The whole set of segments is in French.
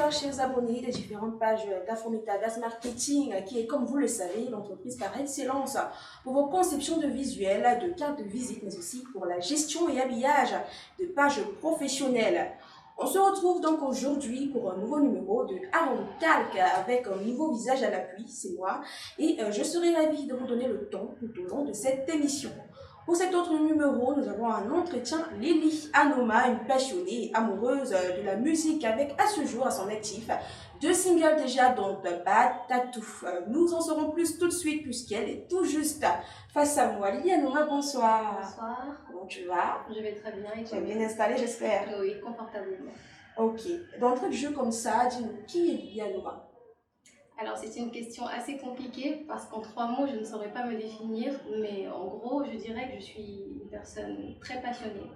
Bonsoir chers abonnés des différentes pages d'Afrometaverse Marketing, qui est, comme vous le savez, l'entreprise par excellence pour vos conceptions de visuels, de cartes de visite, mais aussi pour la gestion et habillage de pages professionnelles. On se retrouve donc aujourd'hui pour un nouveau numéro de Aaron Calque avec un nouveau visage à l'appui, c'est moi, et je serai ravie de vous donner le ton tout au long de cette émission. Pour cet autre numéro, nous avons un entretien Lily Anoma, une passionnée et amoureuse de la musique avec à ce jour à son actif 2 singles déjà, dont Bad Tattoo. Nous en saurons plus tout de suite puisqu'elle est tout juste face à moi. Lily Anoma, bonsoir. Bonsoir. Comment tu vas? Je vais très bien et Tu es bien installée, j'espère? Oui, confortablement. Ok. D'entrée de jeu comme ça, dis-nous, qui est Lily Anoma? Alors c'est une question assez compliquée parce qu'en 3 mots je ne saurais pas me définir, mais en gros je dirais que je suis une personne très passionnée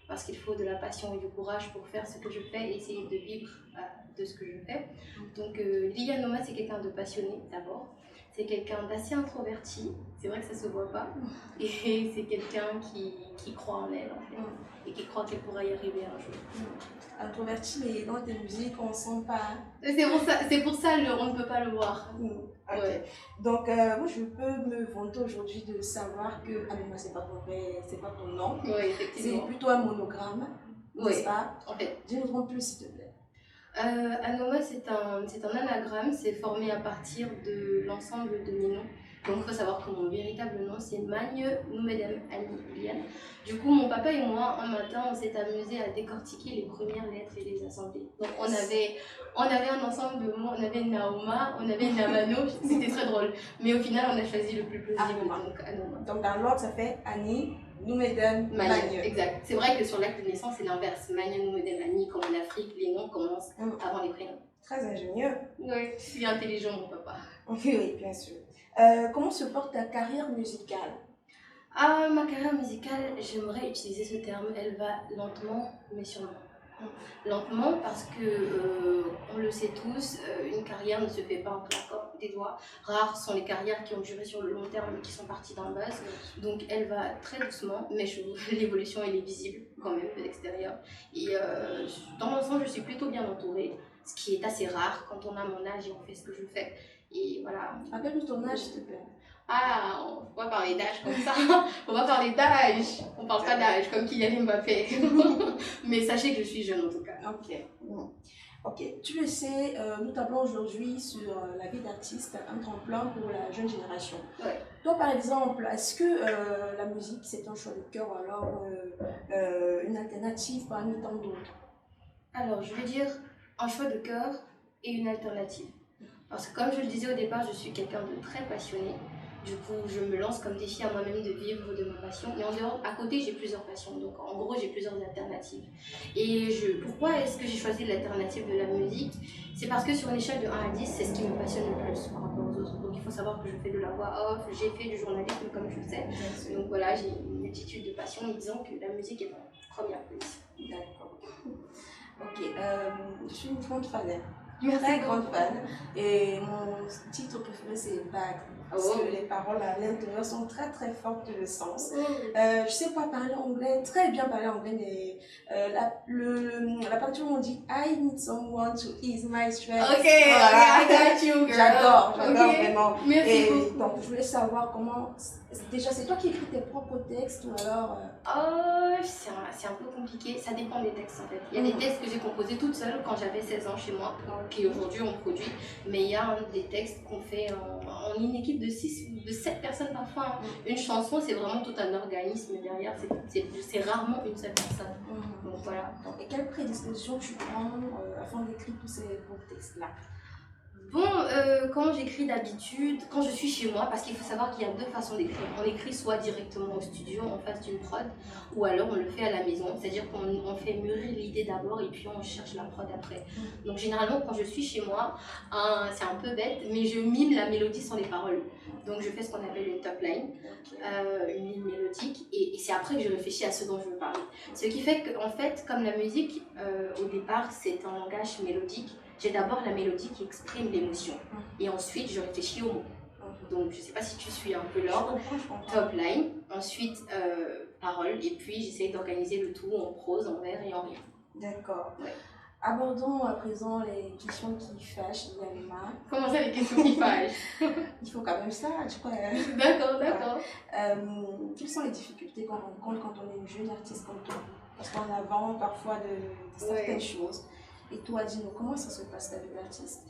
parce qu'il faut de la passion et du courage pour faire ce que je fais et essayer de vivre de ce que je fais. Donc Lily Anoma, c'est quelqu'un de passionné d'abord, c'est quelqu'un d'assez introverti, c'est vrai que ça se voit pas, et c'est quelqu'un qui croit en elle en fait, et qui croit qu'elle pourra y arriver un jour. Introverti, mais dans tes musiques, on ne sent pas. C'est pour ça on ne peut pas le voir. Okay. Ouais. Donc, moi, je peux me vanter aujourd'hui de savoir que Anoma, c'est pas ton nom. Oui, effectivement. C'est plutôt un monogramme, n'est-ce pas? En fait. Dis-nous en plus, s'il te plaît. Anoma, c'est un anagramme, c'est formé à partir de l'ensemble de mes noms. Donc il faut savoir que mon véritable nom c'est Magne Noumedem Ali Liane. Du coup mon papa et moi un matin on s'est amusé à décortiquer les premières lettres et les assembler. Donc on avait un ensemble de mots, on avait Naoma, on avait Namano, c'était très drôle. Mais au final on a choisi le plus plausible, donc Anoma. Donc dans l'ordre ça fait Annie Noumedem Magne. Exact. C'est vrai que sur l'acte de naissance c'est l'inverse. Magne Noumedem Annie, comme en Afrique les noms commencent avant les prénoms. Très ingénieux. Oui, c'est intelligent mon papa. Oui, bien sûr. Comment se porte ta carrière musicale? Ma carrière musicale, j'aimerais utiliser ce terme, elle va lentement mais sûrement. Lentement parce que, on le sait tous, une carrière ne se fait pas en claquant des doigts. Rares sont les carrières qui ont duré sur le long terme et qui sont parties d'un buzz. Donc elle va très doucement, mais l'évolution elle est visible quand même de l'extérieur. Et dans l'ensemble, je suis plutôt bien entourée, ce qui est assez rare quand on a mon âge et on fait ce que je fais. Et voilà. Appelle-nous ton âge, s'il te plaît. Ah, on ne peut pas parler d'âge comme ça. On va parler d'âge. On ne parle pas d'âge comme Kylian Mbappé. Mais sachez que je suis jeune en tout cas. Ok, tu le sais, nous tablons aujourd'hui sur la vie d'artiste, un tremplin pour la jeune génération. Ouais. Toi, par exemple, est-ce que la musique, c'est un choix de cœur ou alors une alternative parmi tant d'autres? Alors, je vais dire un choix de cœur et une alternative. Parce que comme je le disais au départ, je suis quelqu'un de très passionné. Du coup, je me lance comme défi à moi-même de vivre de ma passion. Et en dehors, à côté, j'ai plusieurs passions. Donc, en gros, j'ai plusieurs alternatives. Et pourquoi est-ce que j'ai choisi l'alternative de la musique? C'est parce que sur une échelle de 1 à 10, c'est ce qui me passionne le plus par rapport aux autres. Donc, il faut savoir que je fais de la voix off, j'ai fait du journalisme, comme tu le sais. Donc, voilà, j'ai une multitude de passions. Et disons que la musique est en première position. D'accord. Ok, je suis une grande fan. Merci. Très grande fan. Et mon titre préféré, c'est Bad. Parce que les paroles à l'intérieur sont très très fortes de sens. Je sais pas parler anglais, très bien parler anglais, mais la partie où on dit I need someone to ease my stress. Ok, voilà. I got you, girl. J'adore vraiment. Merci et beaucoup. Donc je voulais savoir comment. Déjà, c'est toi qui écris tes propres textes ou alors. C'est un peu compliqué, ça dépend des textes en fait. Il y a des textes que j'ai composés toute seule quand j'avais 16 ans chez moi, qui aujourd'hui on produit, mais il y a des textes qu'on fait en une équipe de 6 ou de 7 personnes parfois. Une chanson, c'est vraiment tout un organisme derrière, c'est rarement une seule personne. Donc voilà. Et quelle prédisposition tu prends afin d'écrire tous ces beaux textes-là? Bon, quand j'écris d'habitude, quand je suis chez moi, parce qu'il faut savoir qu'il y a 2 façons d'écrire. On écrit soit directement au studio, en face d'une prod, ou alors on le fait à la maison, c'est-à-dire qu'on fait mûrir l'idée d'abord et puis on cherche la prod après. Donc généralement, quand je suis chez moi, c'est un peu bête, mais je mime la mélodie sans les paroles. Donc je fais ce qu'on appelle une top line, une ligne mélodique, et c'est après que je réfléchis à ce dont je veux parler. Ce qui fait qu'en fait, comme la musique, au départ, c'est un langage mélodique, j'ai d'abord la mélodie qui exprime l'émotion et ensuite je réfléchis aux mots. Donc je ne sais pas si tu suis un peu l'ordre. Top line, ensuite parole et puis j'essaie d'organiser le tout en prose, en vers et en rime. D'accord. Ouais. Abordons à présent les questions qui fâchent, Yanema. Comment ça, les questions qui fâchent? Il faut quand même ça, tu crois. D'accord, d'accord. Quelles sont les difficultés qu'on rencontre quand on est une jeune artiste comme toi? Parce qu'on avant parfois de certaines choses. Et toi, dis-nous, comment ça se passe ta vie d'artiste?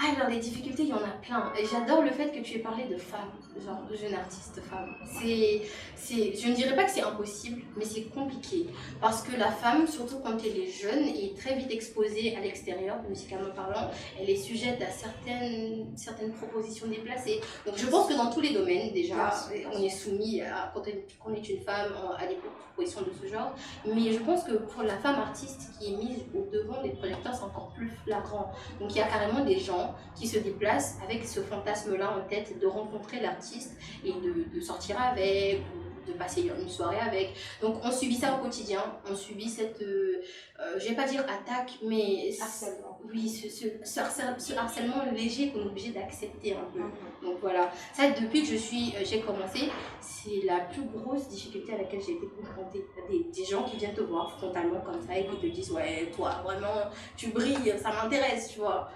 Alors, les difficultés, il y en a plein. Et j'adore le fait que tu aies parlé de femmes, genre de jeunes artistes femmes. Je ne dirais pas que c'est impossible, mais c'est compliqué. Parce que la femme, surtout quand elle est jeune, est très vite exposée à l'extérieur, musicalement parlant. Elle est sujette à certaines propositions déplacées. Donc, je pense que dans tous les domaines, déjà, on est soumis, quand on est une femme, à des propositions de ce genre. Mais je pense que pour la femme artiste qui est mise au devant des projecteurs, c'est encore plus flagrant. Donc, il y a carrément des gens qui se déplacent avec ce fantasme-là en tête de rencontrer l'artiste et de sortir avec, ou de passer une soirée avec. Donc on subit ça au quotidien, on subit cette, je vais pas dire attaque, mais harcèlement. Oui, ce harcèlement léger qu'on est obligé d'accepter un peu. Donc voilà, ça depuis que j'ai commencé, c'est la plus grosse difficulté à laquelle j'ai été confrontée. Des gens qui viennent te voir frontalement comme ça et qui te disent ouais toi vraiment tu brilles, ça m'intéresse, tu vois.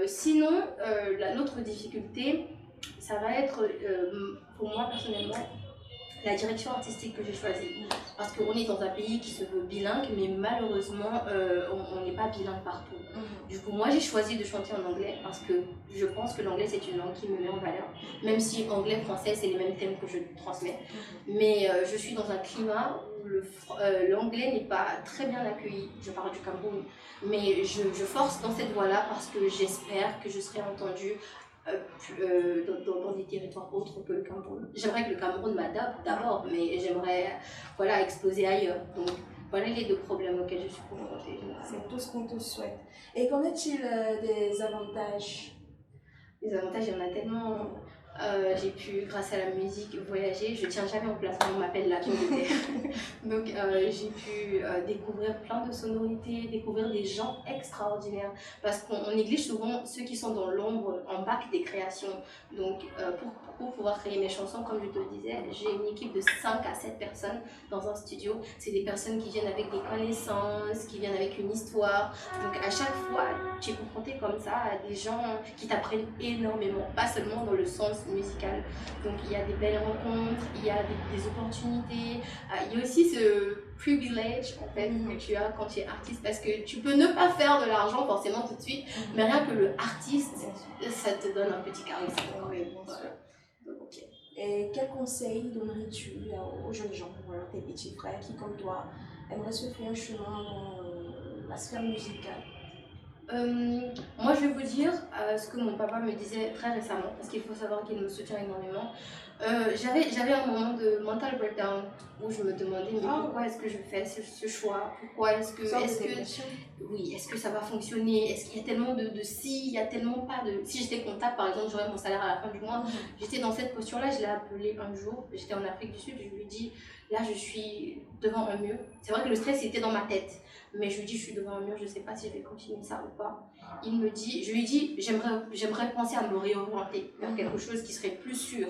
Sinon, l'autre difficulté, ça va être, pour moi personnellement, la direction artistique que j'ai choisie. Parce qu'on est dans un pays qui se veut bilingue, mais malheureusement, on n'est pas bilingue partout. Du coup, moi, j'ai choisi de chanter en anglais parce que je pense que l'anglais, c'est une langue qui me met en valeur. Même si anglais, français, c'est les mêmes thèmes que je transmets. Mais je suis dans un climat où l'anglais n'est pas très bien accueilli. Je parle du Cameroun. Mais je force dans cette voie-là parce que j'espère que je serai entendue dans des territoires autres que le Cameroun. J'aimerais que le Cameroun m'adapte d'abord, mais j'aimerais exploser ailleurs. Donc voilà les deux problèmes auxquels je suis confrontée. C'est tout ce qu'on te souhaite. Et qu'en est-il des avantages? Les avantages, il y en a tellement. J'ai pu, grâce à la musique, voyager. Je tiens jamais en place, on m'appelle l'avion de terre. Donc j'ai pu découvrir plein de sonorités, découvrir des gens extraordinaires. Parce qu'on néglige souvent ceux qui sont dans l'ombre, en bac des créations. Donc pour pouvoir créer mes chansons, comme je te le disais, j'ai une équipe de 5 à 7 personnes dans un studio. C'est des personnes qui viennent avec des connaissances, qui viennent avec une histoire. Donc à chaque fois, tu es confronté comme ça à des gens qui t'apprennent énormément, pas seulement dans le sens musical. Donc il y a des belles rencontres, il y a des opportunités, il y a aussi ce privilège en fait que tu as quand tu es artiste, parce que tu peux ne pas faire de l'argent forcément tout de suite, mais rien que le artiste, ça te donne un petit charisme. Et quel conseil donnerais-tu aux jeunes gens, tes petits frères qui, comme toi, aimeraient se faire un chemin dans la sphère musicale? Moi, je vais vous dire ce que mon papa me disait très récemment, parce qu'il faut savoir qu'il me soutient énormément. J'avais un moment de mental breakdown où je me demandais mais pourquoi est-ce que je fais ce choix? Pourquoi est-ce que ça va fonctionner? Est-ce qu'il y a tellement de si, il y a tellement pas de... Si j'étais comptable, par exemple, j'aurais mon salaire à la fin du mois. J'étais dans cette posture-là, je l'ai appelé un jour, j'étais en Afrique du Sud, je lui ai dit, là je suis devant un mur. C'est vrai que le stress était dans ma tête. Mais je lui dis, je suis devant un mur, je ne sais pas si je vais continuer ça ou pas. Je lui dis, j'aimerais penser à me réorienter vers quelque chose qui serait plus sûr.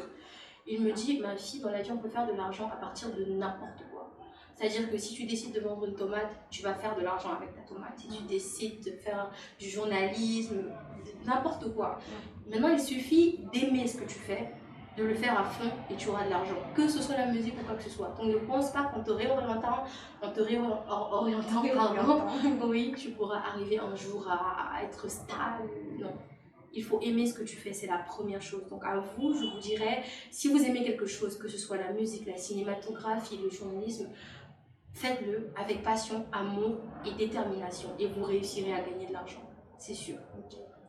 Il me dit, ma fille, dans la vie, on peut faire de l'argent à partir de n'importe quoi. C'est-à-dire que si tu décides de vendre une tomate, tu vas faire de l'argent avec ta tomate. Si tu décides de faire du journalisme, n'importe quoi. Maintenant, il suffit d'aimer ce que tu fais, de le faire à fond et tu auras de l'argent, que ce soit la musique ou quoi que ce soit. Donc ne pense pas qu'en te réorientant, oui, tu pourras arriver un jour à être stable. Non, il faut aimer ce que tu fais, c'est la première chose. Donc à vous, je vous dirais, si vous aimez quelque chose, que ce soit la musique, la cinématographie, le journalisme, faites-le avec passion, amour et détermination et vous réussirez à gagner de l'argent, c'est sûr.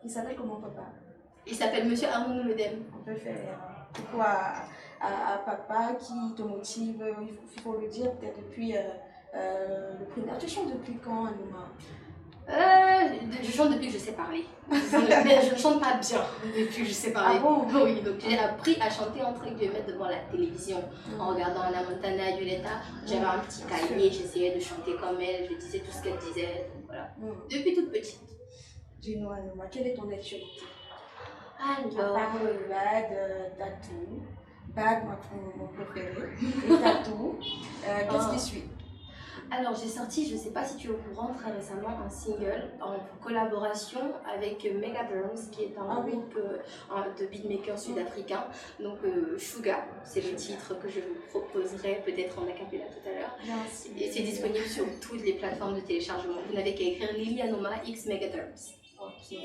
Il s'appelle comment, papa? Il s'appelle Monsieur Arnaud Medem. On peut faire coucou à papa qui te motive, il faut le dire, peut-être depuis le primaire. Tu chantes depuis quand, Anouma? Je chante depuis que je sais parler. Mais je ne chante pas bien depuis que je sais parler. Ah bon? Oui, donc j'ai appris à chanter entre guillemets devant la télévision en regardant Anna Montana, Violetta. J'avais un petit cahier, j'essayais de chanter comme elle, je disais tout ce qu'elle disait. Donc voilà. Depuis toute petite. Dis-nous, Anouma, quelle est ton actualité? Alors, à part le bad, tatou, bad, mon préféré, et tatou, qu'est-ce qui suit? Alors, j'ai sorti, je ne sais pas si tu es au courant, très récemment, un single en collaboration avec Megaderms, qui est un groupe de beatmakers sud-africains. Donc, Suga, c'est le titre que je vous proposerai peut-être en acapella tout à l'heure. Et c'est disponible sur toutes les plateformes de téléchargement. Vous n'avez qu'à écrire Lily Anoma X Megaderms. Ok.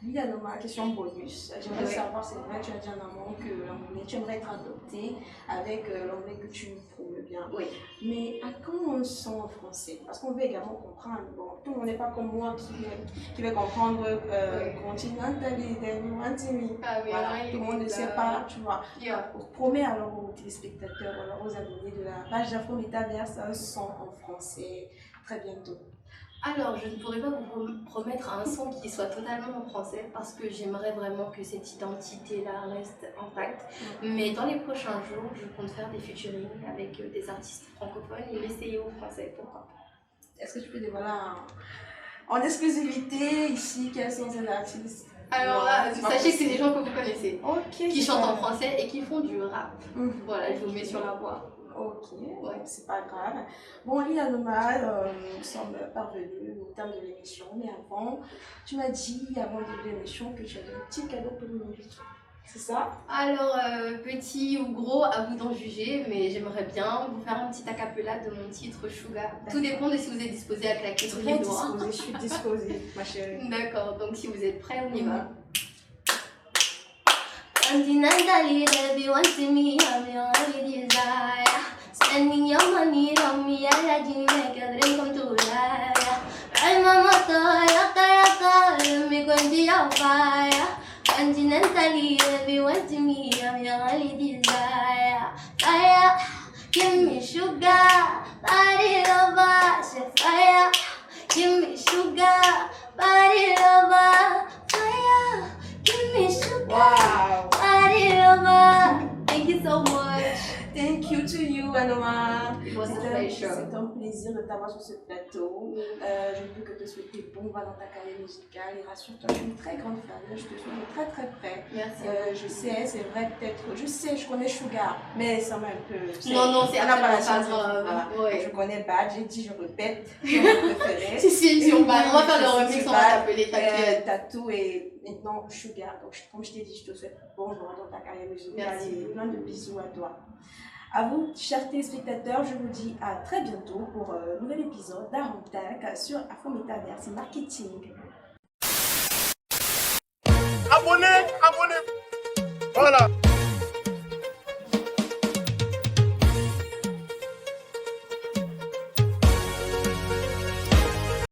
Lily Anoma, question bonus. J'aimerais savoir, c'est vrai, tu as dit en amont que l'anglais, tu aimerais être adopté avec l'anglais que tu prouves bien. Oui. Mais à quand on sent en français? Parce qu'on veut également comprendre. Bon, tout le monde n'est pas comme moi qui veut comprendre continentally, then you want me. Ah oui, voilà, tout le monde ne sait pas, tu vois. Promets alors aux téléspectateurs, alors aux abonnés de la page d'Afro Métaverse un son en français très bientôt. Alors, je ne pourrais pas vous promettre un son qui soit totalement en français parce que j'aimerais vraiment que cette identité-là reste intacte. Mais dans les prochains jours, je compte faire des featuring avec des artistes francophones et l'essayer au français, pourquoi pas. Est-ce que tu peux dévoiler en exclusivité ici quels sont ces artistes? Alors là, sachez que c'est des gens que vous connaissez, qui chantent en français français et qui font du rap. Voilà, je vous mets sur la voie. Ok, c'est pas grave. Bon, Lily Anoma, nous sommes parvenus au terme de l'émission, mais avant, tu m'as dit, avant le début de l'émission, que tu avais un petit cadeau pour nous inviter. C'est ça? Alors, petit ou gros, à vous d'en juger, mais j'aimerais bien vous faire un petit acapella de mon titre Sugar. Tout dépend de si vous êtes disposé à claquer tous les doigts. Je suis disposée, ma chérie. D'accord, donc si vous êtes prêts, on y va. Continentally, baby, want to me, I'm your only desire. Spending your money on me, I let you make a dream come to life. Ride my motor, yaka, let me go into your fire. Continentally, baby, want to me, I'm your only desire. Fire, give me sugar, body lover, say fire. Give me sugar, body lover, fire. Give me sugar. Wow. Thank you so much. Thank you to you, Anoma. It was a pleasure. C'est un plaisir de t'avoir sur ce plateau. Je ne peux que te souhaiter bon vent dans ta carrière musicale. Et rassure-toi, je suis une très grande fan. Je te suis de très très près. Merci. Je sais, c'est vrai, peut-être. Je connais Sugar, mais ça m'a un peu. Non, c'est absolument pas grave. Voilà. Je connais Bad, j'ai dit, je répète. C'est mon préféré. si, on va faire le remix, on va t'appeler, t'inquiète. Tattoo et maintenant Sugar. Donc, comme je t'ai dit, je te souhaite bon vent dans ta carrière musicale. Merci. Et plein de bisous à toi. À vous, chers téléspectateurs, je vous dis à très bientôt pour un nouvel épisode d'Arontac sur Afro Métaverse Marketing. Abonnez-vous. Voilà.